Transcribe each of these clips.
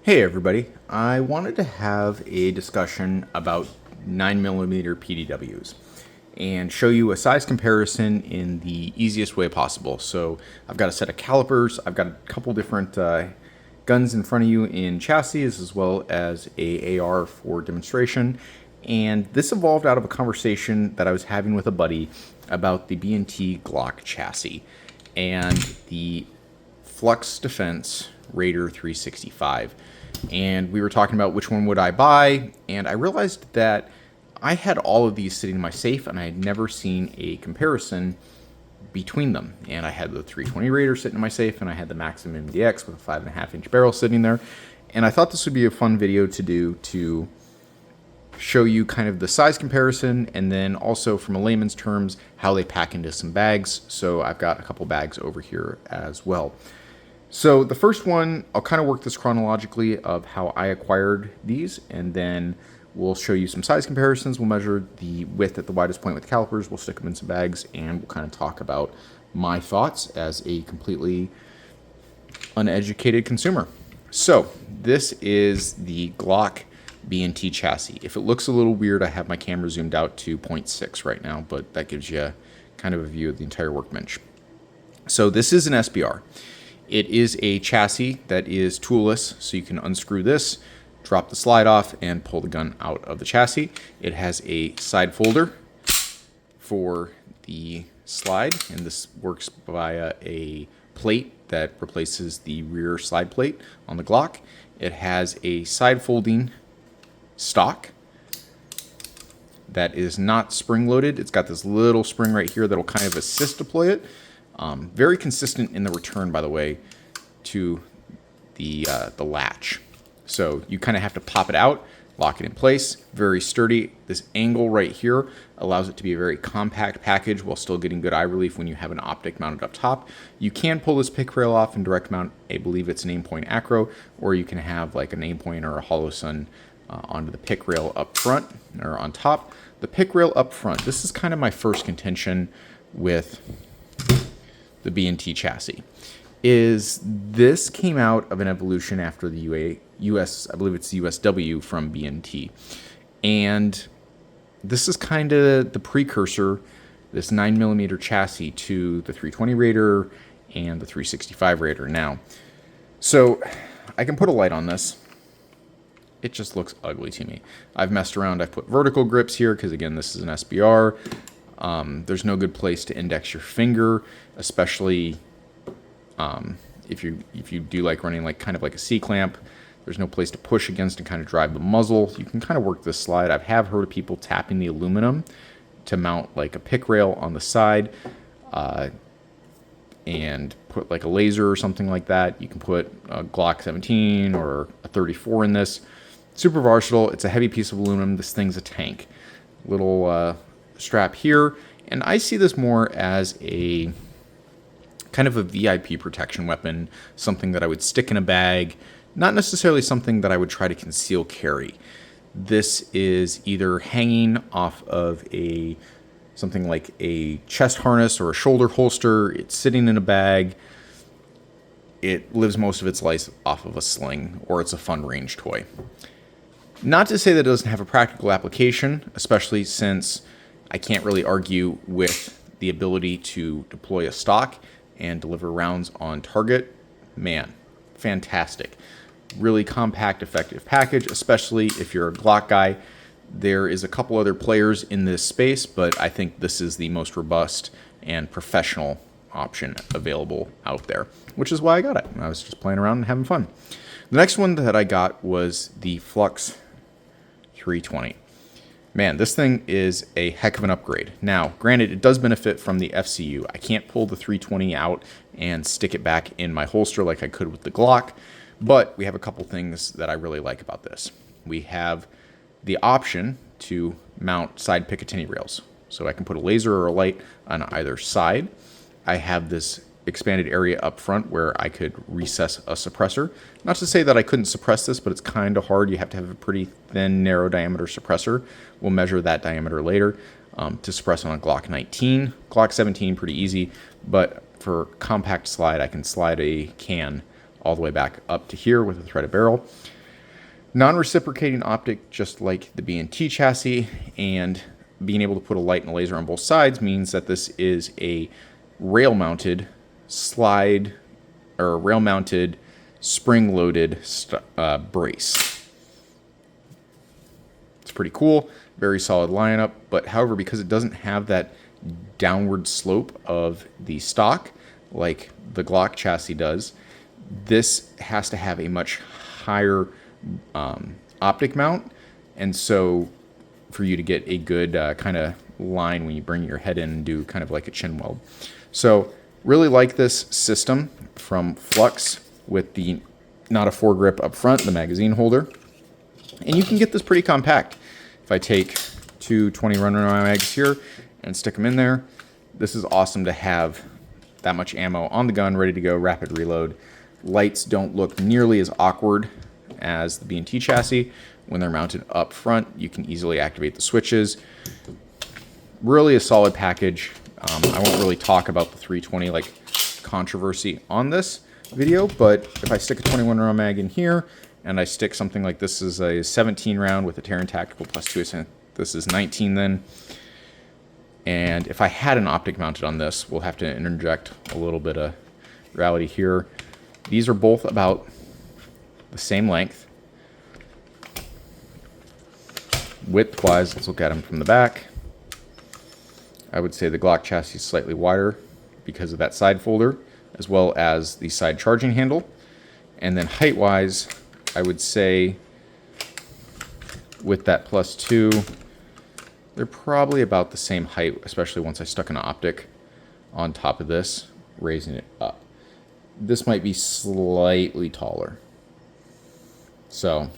Hey everybody, I wanted to have a discussion about 9mm PDWs and show you a size comparison in the easiest way possible. So I've got a set of calipers, I've got a couple different guns in front of you in chassis as well as a AR for demonstration. And this evolved out of a conversation that I was having with a buddy about the B&T Glock chassis and the Flux Defense Raider 365. And we were talking about which one would I buy, and I realized that I had all of these sitting in my safe and I had never seen a comparison between them. And I had the 320 Raider sitting in my safe and I had the Maxim MDX with a 5.5-inch barrel sitting there. And I thought this would be a fun video to do to show you kind of the size comparison and then also from a layman's terms how they pack into some bags. So I've got a couple bags over here as well. So the first one, I'll kind of work this chronologically of how I acquired these, and then we'll show you some size comparisons. We'll measure the width at the widest point with calipers, we'll stick them in some bags, and we'll kind of talk about my thoughts as a completely uneducated consumer. So this is the Glock B&T chassis. If it looks a little weird, I have my camera zoomed out to 0.6 right now, but that gives you kind of a view of the entire workbench. So this is an SBR. It is a chassis that is toolless, so you can unscrew this, drop the slide off, and pull the gun out of the chassis. It has a side folder for the slide, and this works via a plate that replaces the rear slide plate on the Glock. It has a side folding stock that is not spring-loaded. It's got this little spring right here that will kind of assist deploy it. Very consistent in the return, by the way, to the latch. So you kind of have to pop it out, lock it in place. Very sturdy. This angle right here allows it to be a very compact package while still getting good eye relief when you have an optic mounted up top. You can pull this pick rail off and direct mount, I believe it's an aim-point acro, or you can have like an aim-point or a hollow sun onto the pick rail up front or on top. The pick rail up front, this is kind of my first contention with the B&T chassis, is this came out of an evolution after the US, I believe it's the USW from B&T. And this is kind of the precursor, this 9mm chassis, to the 320 Raider and the 365 Raider now. So I can put a light on this. It just looks ugly to me. I've messed around. I've put vertical grips here because, again, this is an SBR. There's no good place to index your finger, especially if you do like running like kind of like a C-clamp. There's no place to push against and kind of drive the muzzle. You can kind of work this slide. I have heard of people tapping the aluminum to mount like a pick rail on the side and put like a laser or something like that. You can put a Glock 17 or a 34 in this. Super versatile. It's a heavy piece of aluminum. This thing's a tank. Little strap here, and I see this more as a kind of a VIP protection weapon, something that I would stick in a bag, not necessarily something that I would try to conceal carry. This is either hanging off of something like a chest harness or a shoulder holster. It's sitting in a bag. It lives most of its life off of a sling, or it's a fun range toy. Not to say that it doesn't have a practical application, especially since I can't really argue with the ability to deploy a stock and deliver rounds on target. Man, fantastic. Really compact, effective package, especially if you're a Glock guy. There is a couple other players in this space, but I think this is the most robust and professional option available out there, which is why I got it. I was just playing around and having fun. The next one that I got was the Flux 320. Man, this thing is a heck of an upgrade. Now, granted, it does benefit from the FCU. I can't pull the 320 out and stick it back in my holster like I could with the Glock, but we have a couple things that I really like about this. We have the option to mount side Picatinny rails. So I can put a laser or a light on either side. I have this expanded area up front where I could recess a suppressor. Not to say that I couldn't suppress this, but it's kind of hard. You have to have a pretty thin, narrow diameter suppressor. We'll measure that diameter later to suppress on a Glock 19. Glock 17, pretty easy, but for compact slide, I can slide a can all the way back up to here with a threaded barrel. Non-reciprocating optic, just like the B&T chassis, and being able to put a light and a laser on both sides means that this is a rail-mounted slide, or rail-mounted spring-loaded brace. It's pretty cool, very solid lineup, but however, because it doesn't have that downward slope of the stock like the Glock chassis does, this has to have a much higher optic mount, and so for you to get a good kind of line when you bring your head in and do kind of like a chin weld. So really like this system from Flux with the not a foregrip up front, the magazine holder, and you can get this pretty compact. If I take two 20 round mags here and stick them in there, this is awesome to have that much ammo on the gun, ready to go, rapid reload. Lights don't look nearly as awkward as the B&T chassis. When they're mounted up front, you can easily activate the switches. Really a solid package. I won't really talk about the 320 like controversy on this video, but if I stick a 21 round mag in here and I stick something like this is a 17 round with a Terran Tactical plus 2, this is 19 then. And if I had an optic mounted on this, we'll have to interject a little bit of reality here. These are both about the same length. Width-wise, let's look at them from the back. I would say the Glock chassis is slightly wider because of that side folder, as well as the side charging handle. And then height-wise, I would say with that +2, they're probably about the same height, especially once I stuck an optic on top of this, raising it up. This might be slightly taller. So,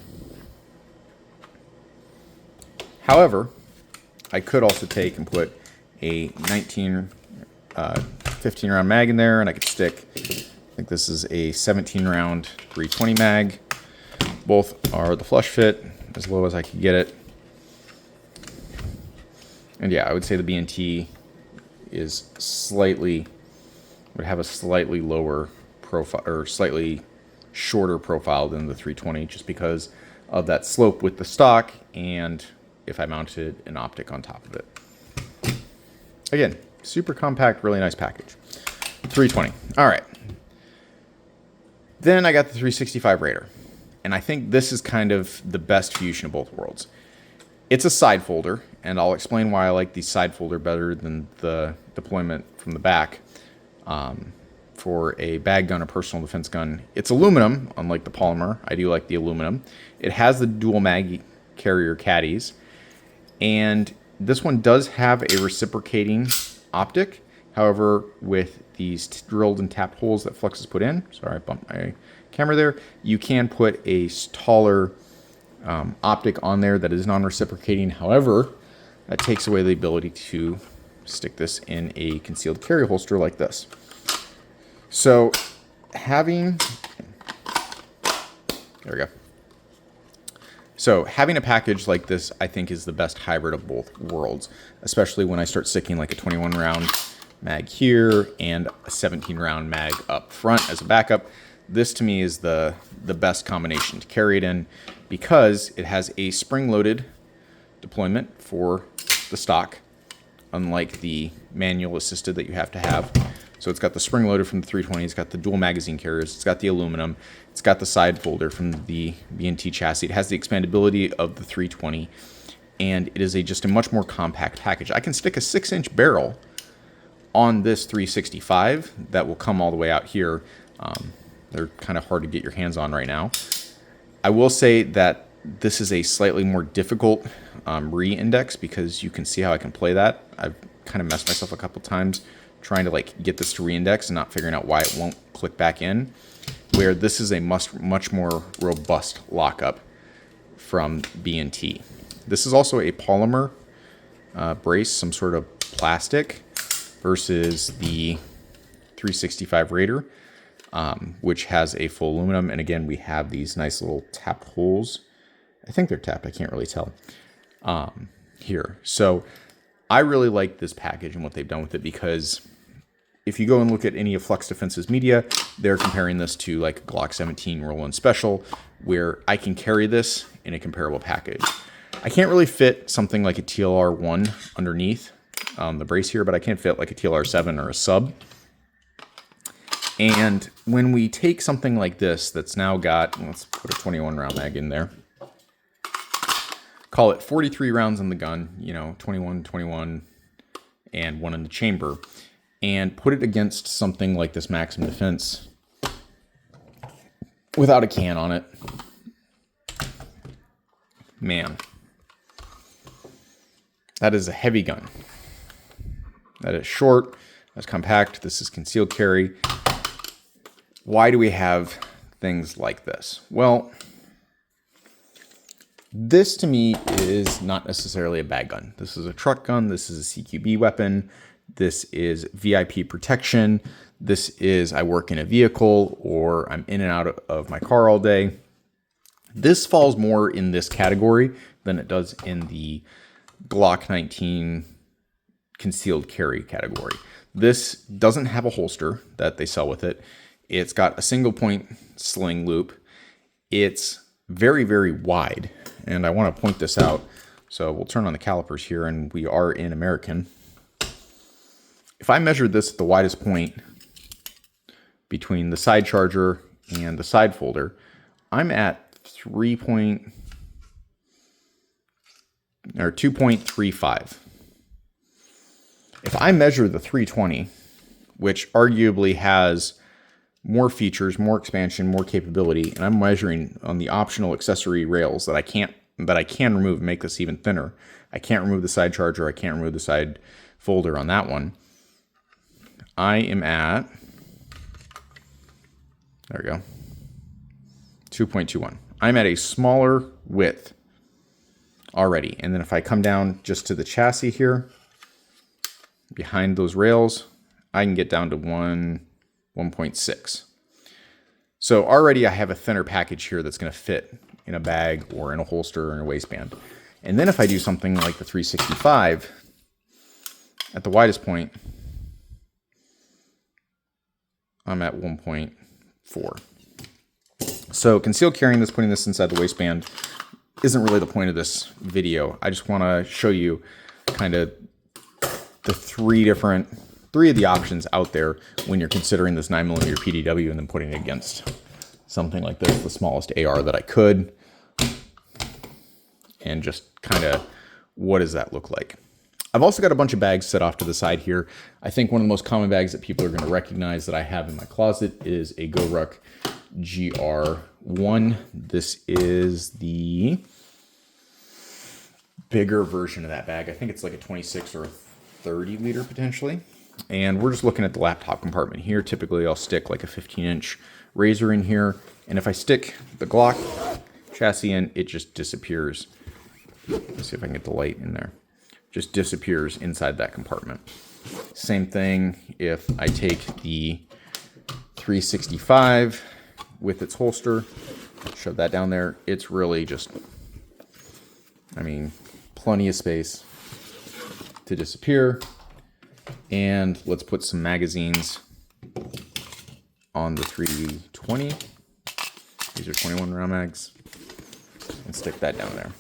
however, I could also take and put a 15 round mag in there, and I could stick, I think this is a 17 round 320 mag. Both are the flush fit, as low as I could get it. And yeah, I would say the B&T is would have a slightly lower profile, or slightly shorter profile than the 320, just because of that slope with the stock, and if I mounted an optic on top of it. Again, super compact, really nice package. 320. All right. Then I got the 365 Raider, and I think this is kind of the best fusion of both worlds. It's a side folder, and I'll explain why I like the side folder better than the deployment from the back. For a bag gun or personal defense gun, it's aluminum, unlike the polymer. I do like the aluminum. It has the dual mag carrier caddies, and this one does have a reciprocating optic. However, with these drilled and tapped holes that Flux has put in, sorry, I bumped my camera there, you can put a taller optic on there that is non-reciprocating. However, that takes away the ability to stick this in a concealed carry holster like this. So having, there we go. So having a package like this, I think, is the best hybrid of both worlds, especially when I start sticking like a 21 round mag here and a 17 round mag up front as a backup. This to me is the best combination to carry it in, because it has a spring-loaded deployment for the stock, unlike the manual assisted that you have to have. So it's got the spring-loaded from the 320, it's got the dual magazine carriers, it's got the aluminum, it's got the side folder from the B&T chassis, it has the expandability of the 320, and it is just a much more compact package. I can stick a 6-inch barrel on this 365 that will come all the way out here. They're kind of hard to get your hands on right now. I will say that this is a slightly more difficult re-index, because you can see how I can play that. I've kind of messed myself a couple times trying to like get this to re-index and not figuring out why it won't click back in, where this is a much more robust lockup from B&T. This is also a polymer brace, some sort of plastic, versus the 365 Raider, which has a full aluminum. And again, we have these nice little tapped holes. I think they're tapped, I can't really tell, here. So I really like this package and what they've done with it, because if you go and look at any of Flux Defense's media, they're comparing this to like a Glock 17 roll-in special, where I can carry this in a comparable package. I can't really fit something like a TLR1 underneath the brace here, but I can fit like a TLR7 or a sub. And when we take something like this that's now got, let's put a 21 round mag in there, call it 43 rounds in the gun, you know, 21, and 1 in the chamber, and put it against something like this Maxim Defense without a can on it. Man, that is a heavy gun. That is short, that's compact, this is concealed carry. Why do we have things like this? Well, this to me is not necessarily a bag gun. This is a truck gun, this is a CQB weapon, this is VIP protection, this is I work in a vehicle or I'm in and out of my car all day. This falls more in this category than it does in the Glock 19 concealed carry category. This doesn't have a holster that they sell with it. It's got a single point sling loop. It's very, very wide. And I want to point this out. So we'll turn on the calipers here and we are in American. If I measured this at the widest point between the side charger and the side folder, I'm at 2.35. If I measure the 320, which arguably has more features, more expansion, more capability, and I'm measuring on the optional accessory rails that I can remove and make this even thinner. I can't remove the side charger, I can't remove the side folder on that one. I am at, there we go, 2.21. I'm at a smaller width already. And then if I come down just to the chassis here, behind those rails, I can get down to 1.6. So already I have a thinner package here that's going to fit in a bag or in a holster or in a waistband. And then if I do something like the 365 at the widest point, I'm at 1.4. So concealed carrying this, putting this inside the waistband isn't really the point of this video. I just want to show you kind of the three of the options out there when you're considering this 9mm PDW and then putting it against something like this, the smallest AR that I could, and just kind of what does that look like. I've also got a bunch of bags set off to the side here. I think one of the most common bags that people are going to recognize that I have in my closet is a GoRuck GR1. This is the bigger version of that bag. I think it's like a 26 or a 30 liter potentially. And we're just looking at the laptop compartment here. Typically I'll stick like a 15-inch razor in here. And if I stick the Glock chassis in, it just disappears. Let's see if I can get the light in there. Just disappears inside that compartment. Same thing if I take the 365 with its holster, shove that down there. It's really just, I mean, plenty of space to disappear. And let's put some magazines on the 320. These are 21 round mags, and stick that down there.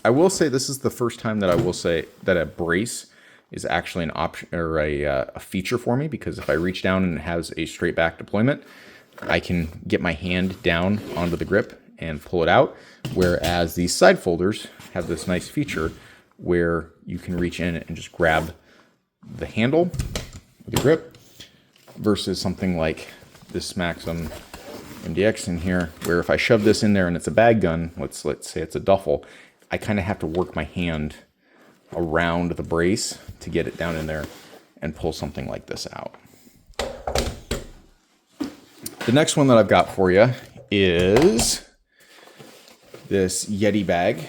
I will say this is the first time that I will say that a brace is actually an option or a feature for me, because if I reach down and it has a straight back deployment, I can get my hand down onto the grip and pull it out. Whereas these side folders have this nice feature where you can reach in and just grab the handle with the grip, versus something like this Maxim MDX in here, where if I shove this in there and it's a bag gun, let's say it's a duffel, I kind of have to work my hand around the brace to get it down in there and pull something like this out. The next one that I've got for you is this Yeti bag.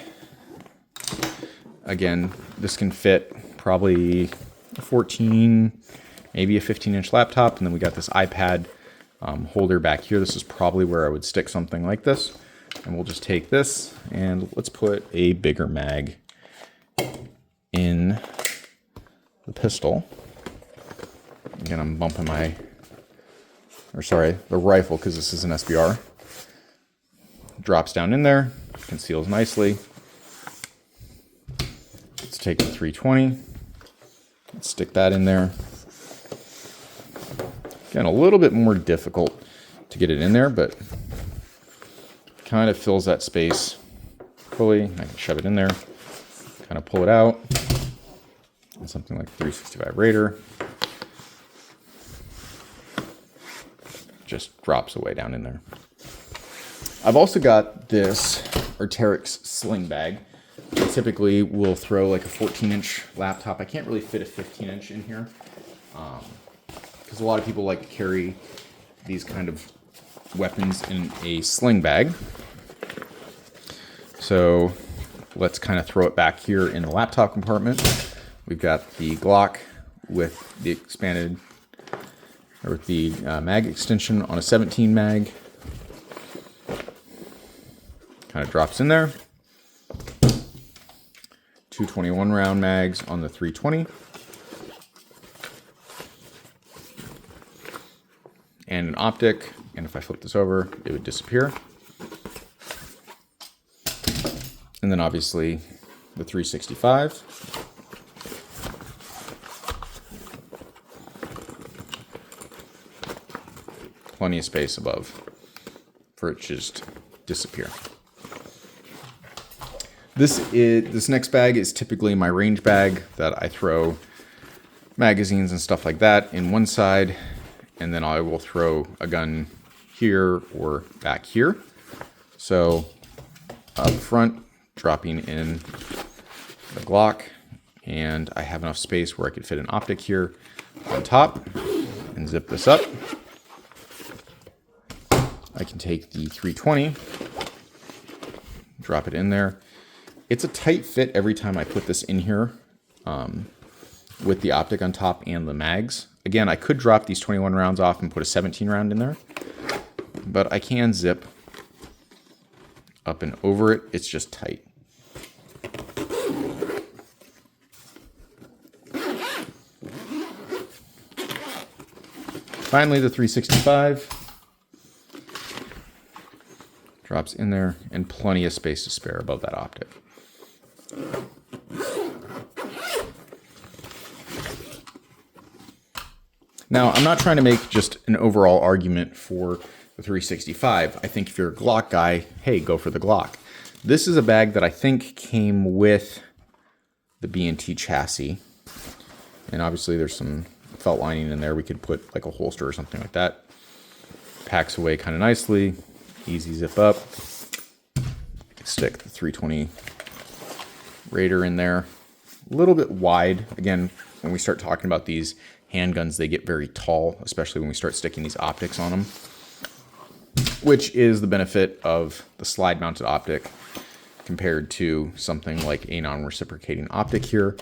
Again, this can fit probably a 14, maybe a 15-inch laptop, and then we got this iPad holder back here. This is probably where I would stick something like this. And we'll just take this and let's put a bigger mag in the pistol. Again, I'm bumping the rifle, because this is an SBR. Drops down in there, conceals nicely. Let's take the 320, let's stick that in there. Again, a little bit more difficult to get it in there, but kind of fills that space fully. I can shove it in there, kind of pull it out. And something like 365 Raider just drops away down in there. I've also got this Arc'teryx sling bag. I typically will throw like a 14-inch laptop. I can't really fit a 15-inch in here because a lot of people like to carry these kind of weapons in a sling bag. So let's kind of throw it back here in the laptop compartment. We've got the Glock with the expanded, or with the mag extension on a 17 mag. Kind of drops in there. 221 round mags on the 320. And an optic, and if I flip this over, it would disappear. And then obviously the 365. Plenty of space above for it to just disappear. This next bag is typically my range bag that I throw magazines and stuff like that in one side, and then I will throw a gun here or back here. So up front, dropping in the Glock, and I have enough space where I could fit an optic here on top and zip this up. I can take the 320, drop it in there. It's a tight fit every time I put this in here with the optic on top and the mags. Again, I could drop these 21 rounds off and put a 17 round in there, but I can zip up and over it. It's just tight. Finally, the 365 drops in there, and plenty of space to spare above that optic. Now, I'm not trying to make just an overall argument for the 365. I think if you're a Glock guy, hey, go for the Glock. This is a bag that I think came with the B&T chassis. And obviously there's some felt lining in there. We could put like a holster or something like that. Packs away kind of nicely. Easy zip up. I could stick the 320 Raider in there. A little bit wide. Again, when we start talking about these handguns, they get very tall, especially when we start sticking these optics on them, which is the benefit of the slide mounted optic compared to something like a non-reciprocating optic here.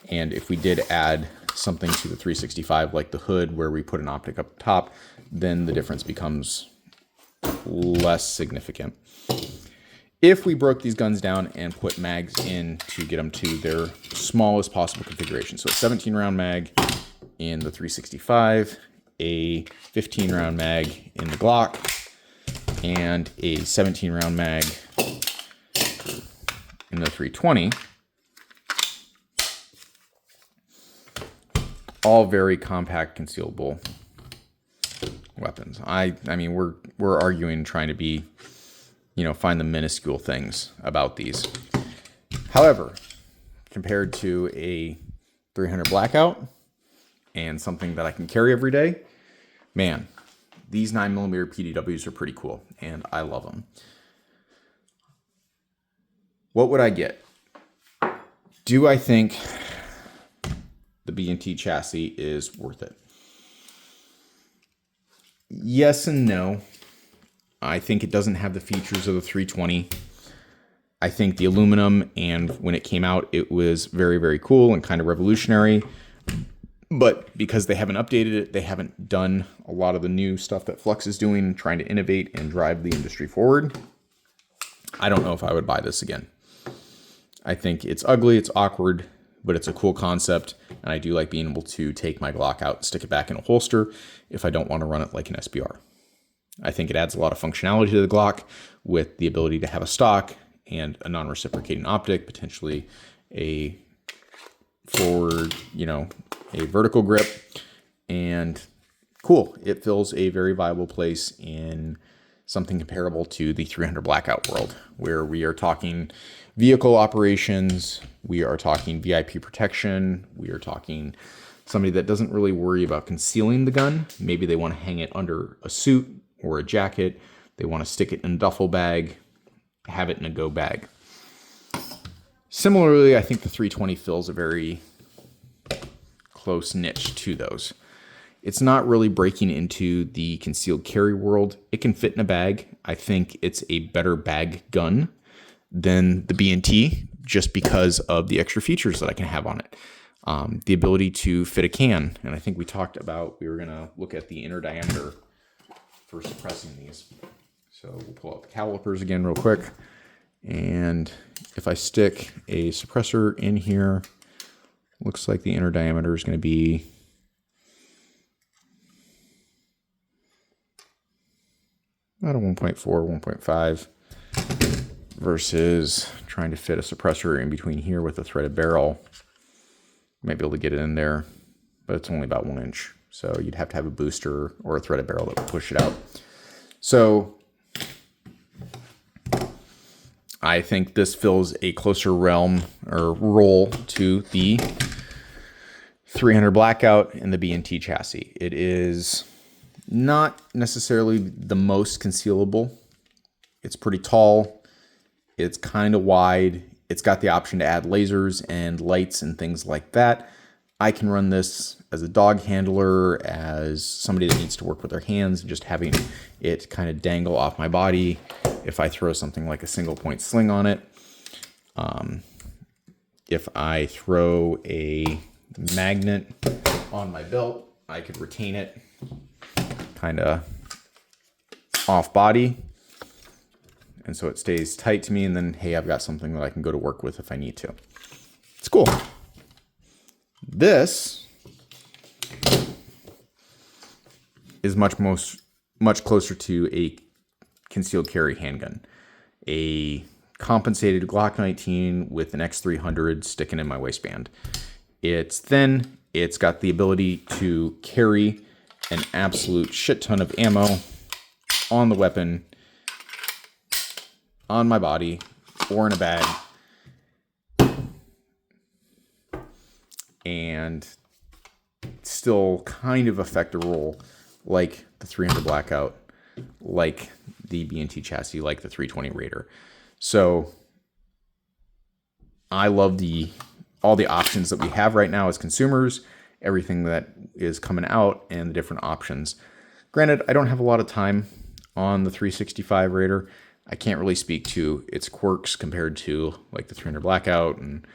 And if we did add something to the 365 like the hood where we put an optic up top, then the difference becomes less significant. If we broke these guns down and put mags in to get them to their smallest possible configuration, so a 17 round mag in the 365, a 15 round mag in the Glock, and a 17 round mag in the 320, all very compact, concealable weapons. I mean, we're arguing, trying to be, find the minuscule things about these. However, compared to a 300 Blackout and something that I can carry every day, man, these 9mm PDWs are pretty cool, and I love them. What would I get? Do I think the B&T chassis is worth it? Yes and no. I think it doesn't have the features of the 320. I think the aluminum, and when it came out, it was very, very cool and kind of revolutionary. But because they haven't updated it, they haven't done a lot of the new stuff that Flux is doing, trying to innovate and drive the industry forward. I don't know if I would buy this again. I think it's ugly, it's awkward, but it's a cool concept, and I do like being able to take my Glock out and stick it back in a holster if I don't want to run it like an SBR. I think it adds a lot of functionality to the Glock with the ability to have a stock and a non-reciprocating optic, potentially a forward, a vertical grip, and cool. It fills a very viable place in something comparable to the 300 blackout world, where we are talking vehicle operations, we are talking VIP protection, we are talking somebody that doesn't really worry about concealing the gun. Maybe they want to hang it under a suit or a jacket. They want to stick it in a duffel bag, have it in a go bag. Similarly, I think the 320 fills a very close niche to those. It's not really breaking into the concealed carry world. It can fit in a bag. I think it's a better bag gun than the B&T just because of the extra features that I can have on it. The ability to fit a can. And I think we talked about, we were going to look at the inner diameter for suppressing these. So we'll pull up the calipers again real quick. And if I stick a suppressor in here, looks like the inner diameter is going to be about a 1.4, 1.5 versus trying to fit a suppressor in between here with a threaded barrel. Might be able to get it in there, but it's only about 1 inch. So you'd have to have a booster or a threaded barrel that would push it out. So I think this fills a closer realm or role to the 300 blackout and the B&T chassis. It is not necessarily the most concealable. It's pretty tall. It's kind of wide. It's got the option to add lasers and lights and things like that. I can run this as a dog handler, as somebody that needs to work with their hands, and just having it kind of dangle off my body if I throw something like a single point sling on it. If I throw a magnet on my belt, I could retain it kind of off body. And so it stays tight to me, and then, hey, I've got something that I can go to work with if I need to. It's cool. This is much closer to a concealed carry handgun. A compensated Glock 19 with an X300 sticking in my waistband. It's thin. It's got the ability to carry an absolute shit ton of ammo on the weapon, on my body, or in a bag, and still kind of affect a role like the 300 blackout, like the B&T chassis, like the 320 Raider. So I love all the options that we have right now as consumers, everything that is coming out, and the different options. Granted, I don't have a lot of time on the 365 Raider. I can't really speak to its quirks compared to like the 300 blackout and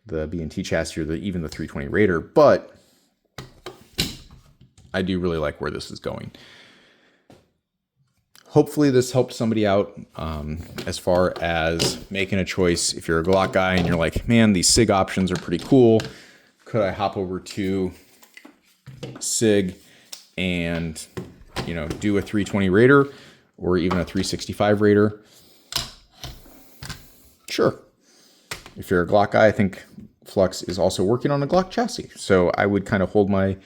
the B&T chassis, or even the 320 Raider, but I do really like where this is going. Hopefully this helped somebody out as far as making a choice. If you're a Glock guy and you're like, man, these SIG options are pretty cool, could I hop over to SIG and do a 320 Raider or even a 365 Raider? Sure. If you're a Glock guy, I think Flux is also working on a Glock chassis. So I would kind of hold my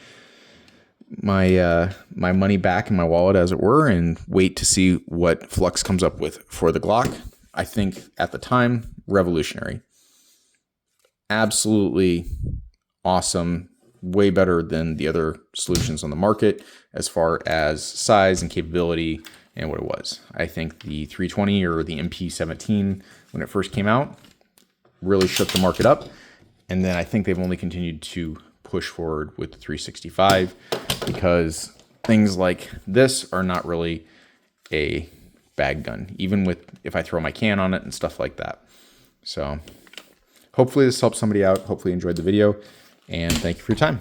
money back in my wallet, as it were, and wait to see what Flux comes up with for the Glock. I think at the time, revolutionary. Absolutely awesome. Way better than the other solutions on the market as far as size and capability and what it was. I think the 320 or the MP17, when it first came out, really shook the market up. And then I think they've only continued to push forward with the 365 because things like this are not really a bag gun, even with if I throw my can on it and stuff like that. So hopefully this helps somebody out. Hopefully you enjoyed the video, and thank you for your time.